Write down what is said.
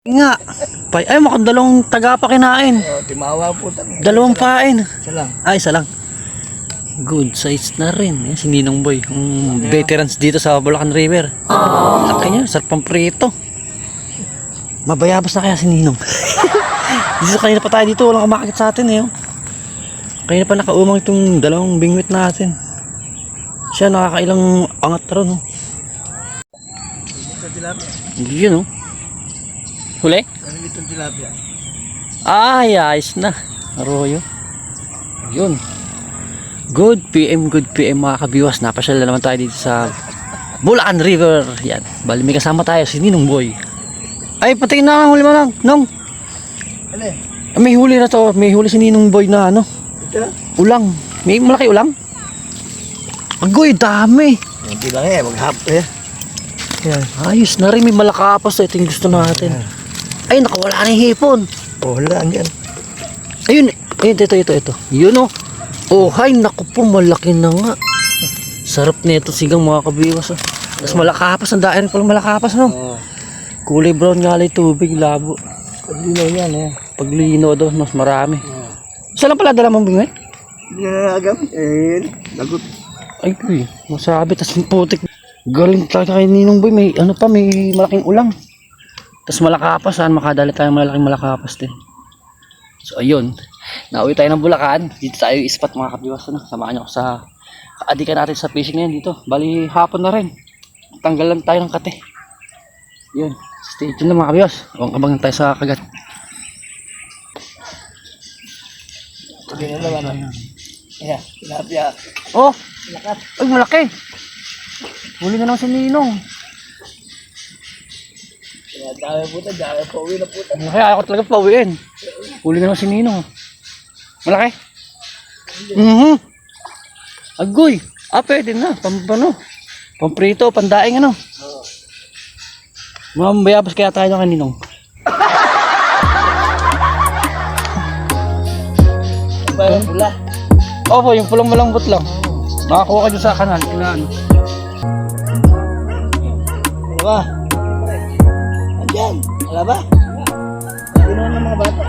Nga. Ay, mukhang dalawang taga pa kinain. Oh, timawa po tayo. Dalawang pain. Isa lang. Ay, isa lang. Good size na rin. Yan, si Ninong Boy. Veterans dito sa Bulacan River. Laki niya. Sarap pang prito. Mabayabas na kaya si Ninong. Dito kanina pa tayo dito. Walang kumakakit sa atin eh. Kanina pa nakaumang itong dalawang bingwit natin. Siya nakakailang angat ron. Yun oh. Huli? Itong tilapia. Ay, ayos na. Arroyo. Yun. Good PM mga kabiwas. Napasyal na naman tayo dito sa Bulacan River. Yan. Bali may kasama tayo si Ninong Boy. Ay, patingin na ang huli mo lang. Nong. Ano? May huli na to. May huli si Ninong Boy na ano. Ito? Ulang. May malaki ulang. Agoy, dami. Hindi lang eh. Maghap eh. Yan. Ayos na rin. May malakapas. Ito yung gusto natin. Ay, nakawala na yung hipon. Oh, wala yan. Ayun. Ayun, ito. Yun oh. Oh, hay, naku po, malaki na nga. Sarap nito sigang mga kabiwas. Oh. Tapos malakapas, ang daan pala malakapas, no? Oh. Kulay brown nga lang tubig, labo. Paglinaw yan eh. Paglino daw, mas marami. Oh. Isa lang pala dala mong bingwit? Hindi na nagamit. Eh, lagot. Ay, kuy, masabi, tas putik. Galing talaga kay Ninong Boy, may ano pa, may malaking ulang. Tas malakapas, saan makadali tayo malaking malakapas din. So, ayun. Nauwi tayo ng Bulacan. Dito tayo ispat mga kabiwas. Ano? Samahan nyo ako sa kaadikan natin sa fishing ngayon dito. Bali, hapon na rin. Tanggal lang tayo ng kate. Yun. Stay tuned na mga kabiwas. Huwag abangan tayo sa kagat. Hindi na naman. Ayan, tilapia. Oh! Ay, malaki! Huli na naman si Ninong. Dami puta, dami pauwi na puta. Malaki, ayaw ko talaga pauwiin. Huli na naman si Ninong. Malaki? Agoy! Ah, pwede na. Pampano. Pamprito, pandaing ano. Mamayabas kaya tayo ng Ninong. Ba yung pula? Opo, yung pulang malambot lang. Makakuha ka dyan sa kanal. Ano? Ano ba? Andyan. Wala ba? Ano ng mga bata?